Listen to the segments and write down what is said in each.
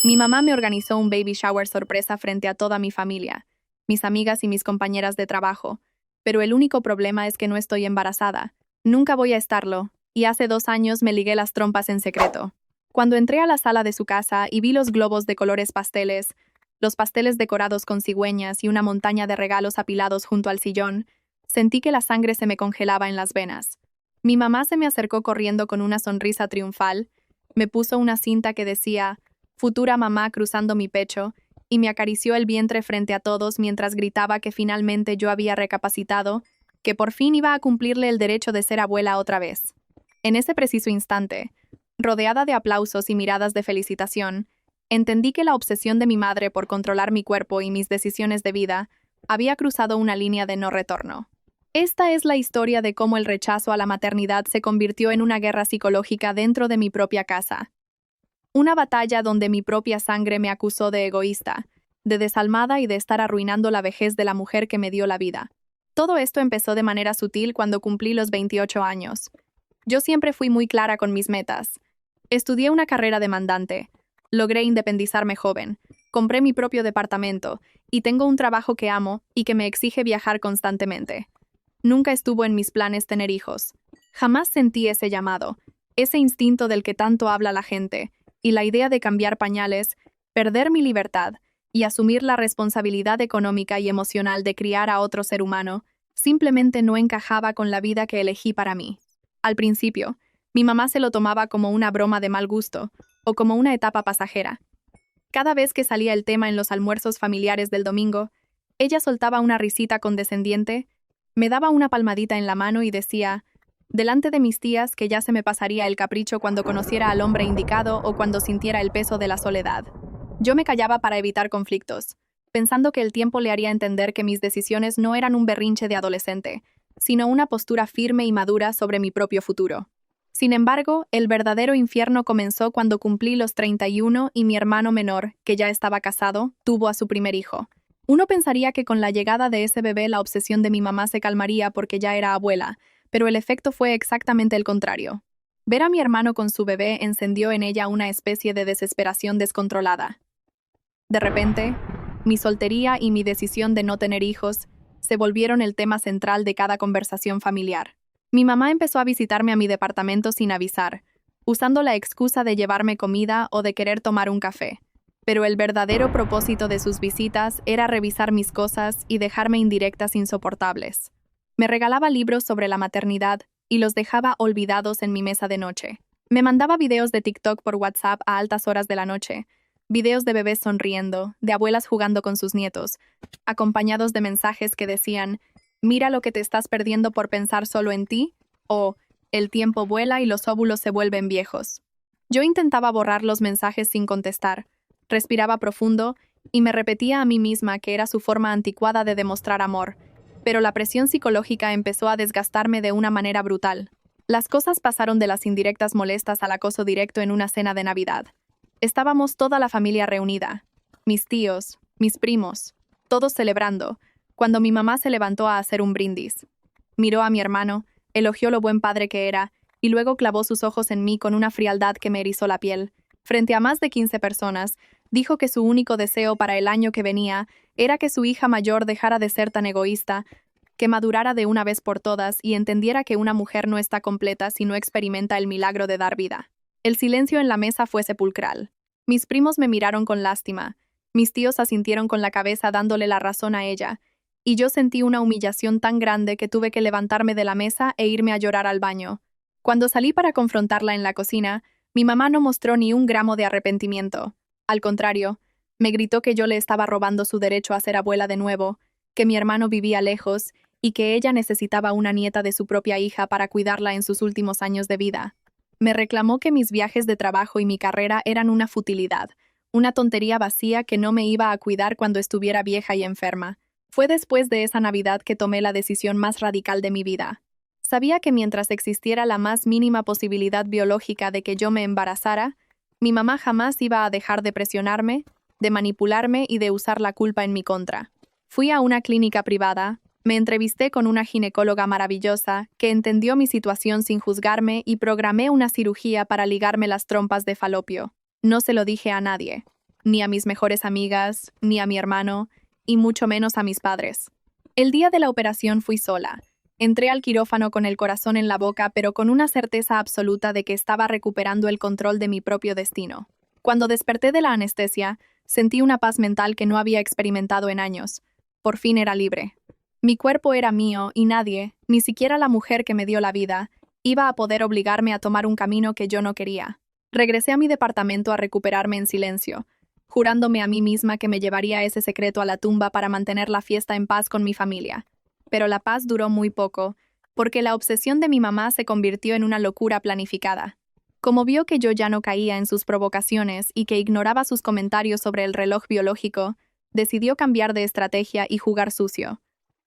Mi mamá me organizó un baby shower sorpresa frente a toda mi familia, mis amigas y mis compañeras de trabajo, pero el único problema es que no estoy embarazada. Nunca voy a estarlo, y hace 2 años me ligué las trompas en secreto. Cuando entré a la sala de su casa y vi los globos de colores pasteles, los pasteles decorados con cigüeñas y una montaña de regalos apilados junto al sillón, sentí que la sangre se me congelaba en las venas. Mi mamá se me acercó corriendo con una sonrisa triunfal, me puso una cinta que decía "Futura mamá" cruzando mi pecho, y me acarició el vientre frente a todos mientras gritaba que finalmente yo había recapacitado, que por fin iba a cumplirle el derecho de ser abuela otra vez. En ese preciso instante, rodeada de aplausos y miradas de felicitación, entendí que la obsesión de mi madre por controlar mi cuerpo y mis decisiones de vida había cruzado una línea de no retorno. Esta es la historia de cómo el rechazo a la maternidad se convirtió en una guerra psicológica dentro de mi propia casa. Una batalla donde mi propia sangre me acusó de egoísta, de desalmada y de estar arruinando la vejez de la mujer que me dio la vida. Todo esto empezó de manera sutil cuando cumplí los 28 años. Yo siempre fui muy clara con mis metas. Estudié una carrera demandante, logré independizarme joven, compré mi propio departamento y tengo un trabajo que amo y que me exige viajar constantemente. Nunca estuvo en mis planes tener hijos. Jamás sentí ese llamado, ese instinto del que tanto habla la gente, y la idea de cambiar pañales, perder mi libertad y asumir la responsabilidad económica y emocional de criar a otro ser humano, simplemente no encajaba con la vida que elegí para mí. Al principio, mi mamá se lo tomaba como una broma de mal gusto o como una etapa pasajera. Cada vez que salía el tema en los almuerzos familiares del domingo, ella soltaba una risita condescendiente, me daba una palmadita en la mano y decía, delante de mis tías, que ya se me pasaría el capricho cuando conociera al hombre indicado o cuando sintiera el peso de la soledad. Yo me callaba para evitar conflictos, pensando que el tiempo le haría entender que mis decisiones no eran un berrinche de adolescente, sino una postura firme y madura sobre mi propio futuro. Sin embargo, el verdadero infierno comenzó cuando cumplí los 31 y mi hermano menor, que ya estaba casado, tuvo a su primer hijo. Uno pensaría que con la llegada de ese bebé la obsesión de mi mamá se calmaría porque ya era abuela, pero el efecto fue exactamente el contrario. Ver a mi hermano con su bebé encendió en ella una especie de desesperación descontrolada. De repente, mi soltería y mi decisión de no tener hijos se volvieron el tema central de cada conversación familiar. Mi mamá empezó a visitarme a mi departamento sin avisar, usando la excusa de llevarme comida o de querer tomar un café. Pero el verdadero propósito de sus visitas era revisar mis cosas y dejarme indirectas insoportables. Me regalaba libros sobre la maternidad y los dejaba olvidados en mi mesa de noche. Me mandaba videos de TikTok por WhatsApp a altas horas de la noche, videos de bebés sonriendo, de abuelas jugando con sus nietos, acompañados de mensajes que decían, "Mira lo que te estás perdiendo por pensar solo en ti", o "El tiempo vuela y los óvulos se vuelven viejos". Yo intentaba borrar los mensajes sin contestar, respiraba profundo y me repetía a mí misma que era su forma anticuada de demostrar amor, pero la presión psicológica empezó a desgastarme de una manera brutal. Las cosas pasaron de las indirectas molestas al acoso directo en una cena de Navidad. Estábamos toda la familia reunida, mis tíos, mis primos, todos celebrando, cuando mi mamá se levantó a hacer un brindis. Miró a mi hermano, elogió lo buen padre que era, y luego clavó sus ojos en mí con una frialdad que me erizó la piel. Frente a más de 15 personas, dijo que su único deseo para el año que venía era que su hija mayor dejara de ser tan egoísta, que madurara de una vez por todas y entendiera que una mujer no está completa si no experimenta el milagro de dar vida. El silencio en la mesa fue sepulcral. Mis primos me miraron con lástima, mis tíos asintieron con la cabeza dándole la razón a ella, y yo sentí una humillación tan grande que tuve que levantarme de la mesa e irme a llorar al baño. Cuando salí para confrontarla en la cocina, mi mamá no mostró ni un gramo de arrepentimiento. Al contrario, me gritó que yo le estaba robando su derecho a ser abuela de nuevo, que mi hermano vivía lejos y que ella necesitaba una nieta de su propia hija para cuidarla en sus últimos años de vida. Me reclamó que mis viajes de trabajo y mi carrera eran una futilidad, una tontería vacía que no me iba a cuidar cuando estuviera vieja y enferma. Fue después de esa Navidad que tomé la decisión más radical de mi vida. Sabía que mientras existiera la más mínima posibilidad biológica de que yo me embarazara, mi mamá jamás iba a dejar de presionarme, de manipularme y de usar la culpa en mi contra. Fui a una clínica privada, me entrevisté con una ginecóloga maravillosa que entendió mi situación sin juzgarme y programé una cirugía para ligarme las trompas de falopio. No se lo dije a nadie. ni a mis mejores amigas, ni a mi hermano, y mucho menos a mis padres. El día de la operación fui sola. Entré al quirófano con el corazón en la boca, pero con una certeza absoluta de que estaba recuperando el control de mi propio destino. Cuando desperté de la anestesia, sentí una paz mental que no había experimentado en años. Por fin era libre. Mi cuerpo era mío y nadie, ni siquiera la mujer que me dio la vida, iba a poder obligarme a tomar un camino que yo no quería. Regresé a mi departamento a recuperarme en silencio, jurándome a mí misma que me llevaría ese secreto a la tumba para mantener la fiesta en paz con mi familia. Pero la paz duró muy poco, porque la obsesión de mi mamá se convirtió en una locura planificada. Como vio que yo ya no caía en sus provocaciones y que ignoraba sus comentarios sobre el reloj biológico, decidió cambiar de estrategia y jugar sucio.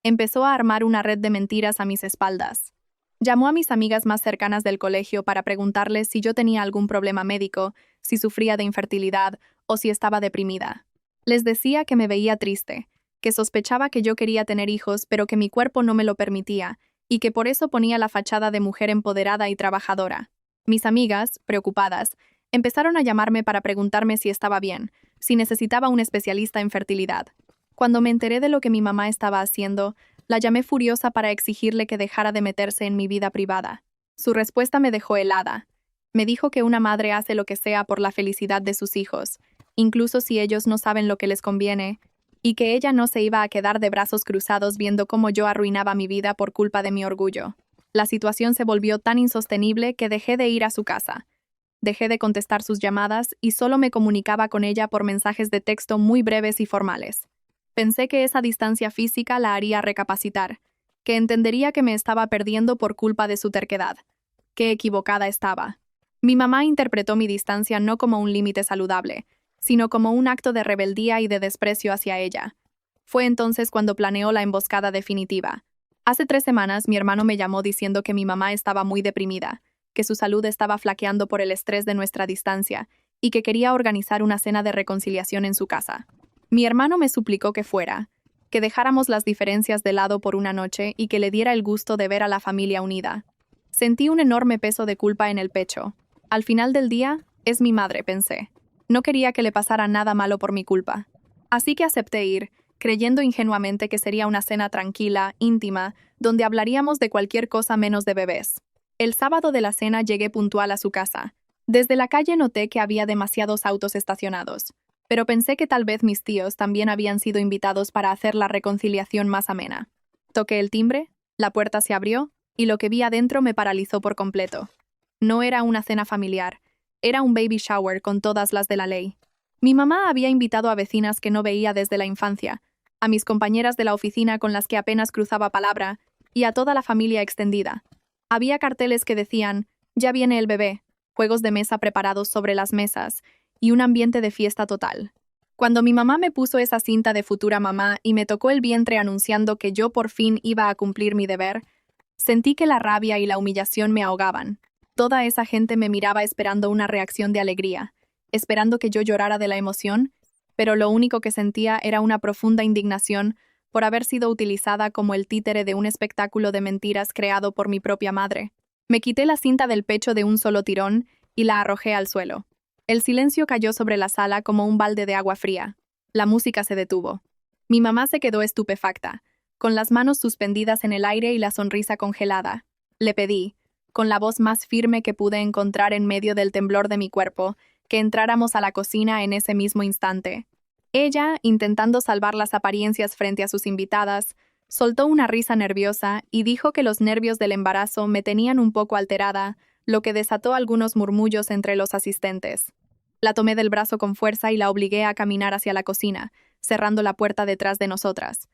Empezó a armar una red de mentiras a mis espaldas. Llamó a mis amigas más cercanas del colegio para preguntarles si yo tenía algún problema médico, si sufría de infertilidad o si estaba deprimida. Les decía que me veía triste, que sospechaba que yo quería tener hijos pero que mi cuerpo no me lo permitía, y que por eso ponía la fachada de mujer empoderada y trabajadora. Mis amigas, preocupadas, empezaron a llamarme para preguntarme si estaba bien, si necesitaba un especialista en fertilidad. Cuando me enteré de lo que mi mamá estaba haciendo, la llamé furiosa para exigirle que dejara de meterse en mi vida privada. Su respuesta me dejó helada. Me dijo que una madre hace lo que sea por la felicidad de sus hijos, incluso si ellos no saben lo que les conviene, y que ella no se iba a quedar de brazos cruzados viendo cómo yo arruinaba mi vida por culpa de mi orgullo. La situación se volvió tan insostenible que dejé de ir a su casa. Dejé de contestar sus llamadas y solo me comunicaba con ella por mensajes de texto muy breves y formales. Pensé que esa distancia física la haría recapacitar, que entendería que me estaba perdiendo por culpa de su terquedad. Qué equivocada estaba. Mi mamá interpretó mi distancia no como un límite saludable, sino como un acto de rebeldía y de desprecio hacia ella. Fue entonces cuando planeó la emboscada definitiva. Hace 3 semanas mi hermano me llamó diciendo que mi mamá estaba muy deprimida, que su salud estaba flaqueando por el estrés de nuestra distancia y que quería organizar una cena de reconciliación en su casa. Mi hermano me suplicó que fuera, que dejáramos las diferencias de lado por una noche y que le diera el gusto de ver a la familia unida. Sentí un enorme peso de culpa en el pecho. Al final del día, es mi madre, pensé. No quería que le pasara nada malo por mi culpa. Así que acepté ir, creyendo ingenuamente que sería una cena tranquila, íntima, donde hablaríamos de cualquier cosa menos de bebés. El sábado de la cena llegué puntual a su casa. Desde la calle noté que había demasiados autos estacionados, pero pensé que tal vez mis tíos también habían sido invitados para hacer la reconciliación más amena. Toqué el timbre, la puerta se abrió, y lo que vi adentro me paralizó por completo. No era una cena familiar, era un baby shower con todas las de la ley. Mi mamá había invitado a vecinas que no veía desde la infancia, a mis compañeras de la oficina con las que apenas cruzaba palabra, y a toda la familia extendida. Había carteles que decían, ya viene el bebé, juegos de mesa preparados sobre las mesas, y un ambiente de fiesta total. Cuando mi mamá me puso esa cinta de futura mamá y me tocó el vientre anunciando que yo por fin iba a cumplir mi deber, sentí que la rabia y la humillación me ahogaban. Toda esa gente me miraba esperando una reacción de alegría, esperando que yo llorara de la emoción, pero lo único que sentía era una profunda indignación por haber sido utilizada como el títere de un espectáculo de mentiras creado por mi propia madre. Me quité la cinta del pecho de un solo tirón y la arrojé al suelo. El silencio cayó sobre la sala como un balde de agua fría. La música se detuvo. Mi mamá se quedó estupefacta, con las manos suspendidas en el aire y la sonrisa congelada. Le pedí, con la voz más firme que pude encontrar en medio del temblor de mi cuerpo, que entráramos a la cocina en ese mismo instante. Ella, intentando salvar las apariencias frente a sus invitadas, soltó una risa nerviosa y dijo que los nervios del embarazo me tenían un poco alterada, lo que desató algunos murmullos entre los asistentes. La tomé del brazo con fuerza y la obligué a caminar hacia la cocina, cerrando la puerta detrás de nosotras.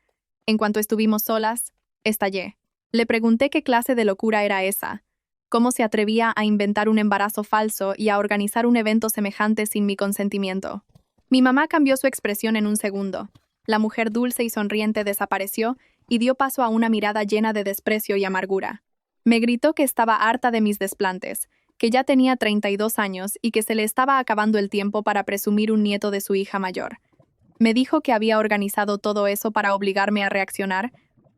En cuanto estuvimos solas, estallé. Le pregunté qué clase de locura era esa, cómo se atrevía a inventar un embarazo falso y a organizar un evento semejante sin mi consentimiento. Mi mamá cambió su expresión en un segundo. La mujer dulce y sonriente desapareció y dio paso a una mirada llena de desprecio y amargura. Me gritó que estaba harta de mis desplantes, que ya tenía 32 años y que se le estaba acabando el tiempo para presumir un nieto de su hija mayor. Me dijo que había organizado todo eso para obligarme a reaccionar,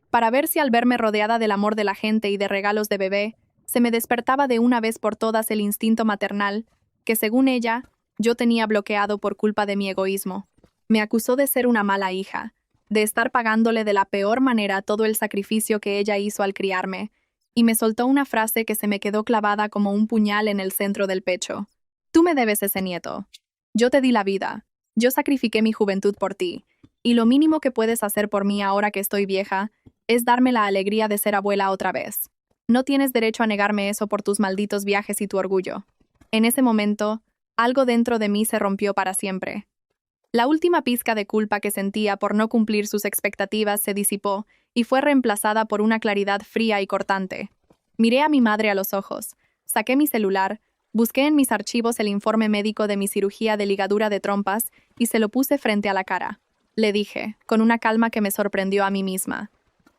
para ver si al verme rodeada del amor de la gente y de regalos de bebé, se me despertaba de una vez por todas el instinto maternal, que según ella, Yo tenía bloqueado por culpa de mi egoísmo. Me acusó de ser una mala hija, de estar pagándole de la peor manera todo el sacrificio que ella hizo al criarme, y me soltó una frase que se me quedó clavada como un puñal en el centro del pecho. Tú me debes ese nieto. Yo te di la vida. Yo sacrifiqué mi juventud por ti. Y lo mínimo que puedes hacer por mí ahora que estoy vieja es darme la alegría de ser abuela otra vez. No tienes derecho a negarme eso por tus malditos viajes y tu orgullo. En ese momento, algo dentro de mí se rompió para siempre. La última pizca de culpa que sentía por no cumplir sus expectativas se disipó y fue reemplazada por una claridad fría y cortante. Miré a mi madre a los ojos, saqué mi celular, busqué en mis archivos el informe médico de mi cirugía de ligadura de trompas y se lo puse frente a la cara. Le dije, con una calma que me sorprendió a mí misma,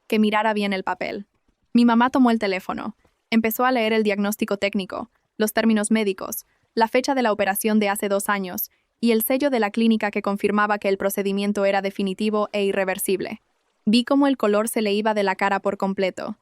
que mirara bien el papel. Mi mamá tomó el teléfono, empezó a leer el diagnóstico técnico, los términos médicos, la fecha de la operación de hace 2 años y el sello de la clínica que confirmaba que el procedimiento era definitivo e irreversible. Vi cómo el color se le iba de la cara por completo.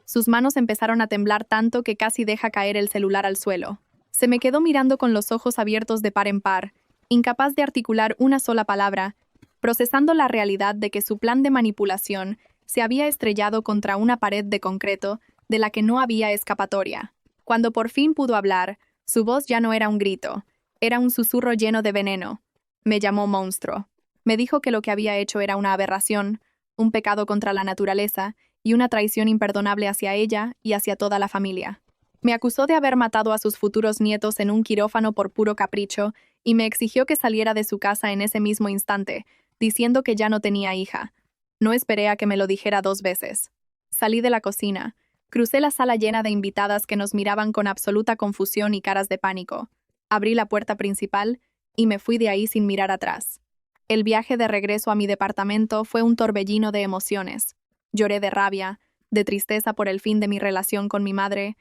Sus manos empezaron a temblar tanto que casi deja caer el celular al suelo. Se me quedó mirando con los ojos abiertos de par en par, incapaz de articular una sola palabra, procesando la realidad de que su plan de manipulación se había estrellado contra una pared de concreto de la que no había escapatoria. Cuando por fin pudo hablar, su voz ya no era un grito, era un susurro lleno de veneno. Me llamó monstruo. Me dijo que lo que había hecho era una aberración, un pecado contra la naturaleza y una traición imperdonable hacia ella y hacia toda la familia. Me acusó de haber matado a sus futuros nietos en un quirófano por puro capricho y me exigió que saliera de su casa en ese mismo instante, diciendo que ya no tenía hija. No esperé a que me lo dijera 2 veces. Salí de la cocina, crucé la sala llena de invitadas que nos miraban con absoluta confusión y caras de pánico. Abrí la puerta principal y me fui de ahí sin mirar atrás. El viaje de regreso a mi departamento fue un torbellino de emociones. Lloré de rabia, de tristeza por el fin de mi relación con mi madre,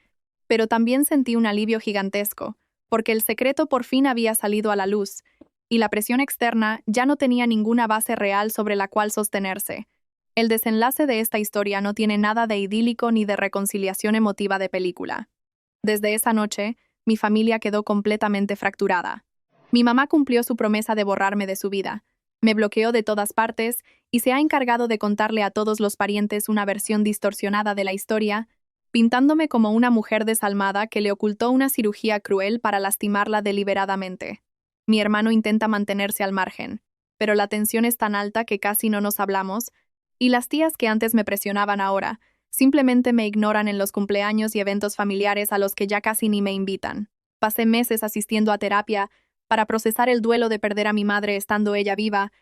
pero también sentí un alivio gigantesco, porque el secreto por fin había salido a la luz, y la presión externa ya no tenía ninguna base real sobre la cual sostenerse. El desenlace de esta historia no tiene nada de idílico ni de reconciliación emotiva de película. Desde esa noche, mi familia quedó completamente fracturada. Mi mamá cumplió su promesa de borrarme de su vida. Me bloqueó de todas partes y se ha encargado de contarle a todos los parientes una versión distorsionada de la historia, pintándome como una mujer desalmada que le ocultó una cirugía cruel para lastimarla deliberadamente. Mi hermano intenta mantenerse al margen, pero la tensión es tan alta que casi no nos hablamos, y las tías que antes me presionaban ahora simplemente me ignoran en los cumpleaños y eventos familiares a los que ya casi ni me invitan. Pasé meses asistiendo a terapia para procesar el duelo de perder a mi madre estando ella viva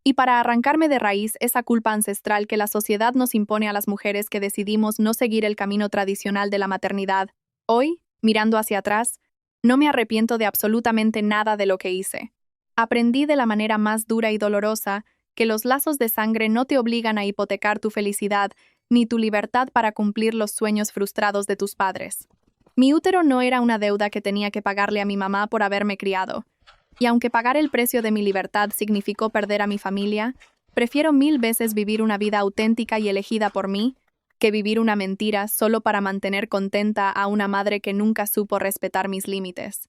y para arrancarme de raíz esa culpa ancestral que la sociedad nos impone a las mujeres que decidimos no seguir el camino tradicional de la maternidad. Hoy, mirando hacia atrás, no me arrepiento de absolutamente nada de lo que hice. Aprendí de la manera más dura y dolorosa que los lazos de sangre no te obligan a hipotecar tu felicidad ni tu libertad para cumplir los sueños frustrados de tus padres. Mi útero no era una deuda que tenía que pagarle a mi mamá por haberme criado. Y aunque pagar el precio de mi libertad significó perder a mi familia, prefiero 1000 veces vivir una vida auténtica y elegida por mí que vivir una mentira solo para mantener contenta a una madre que nunca supo respetar mis límites.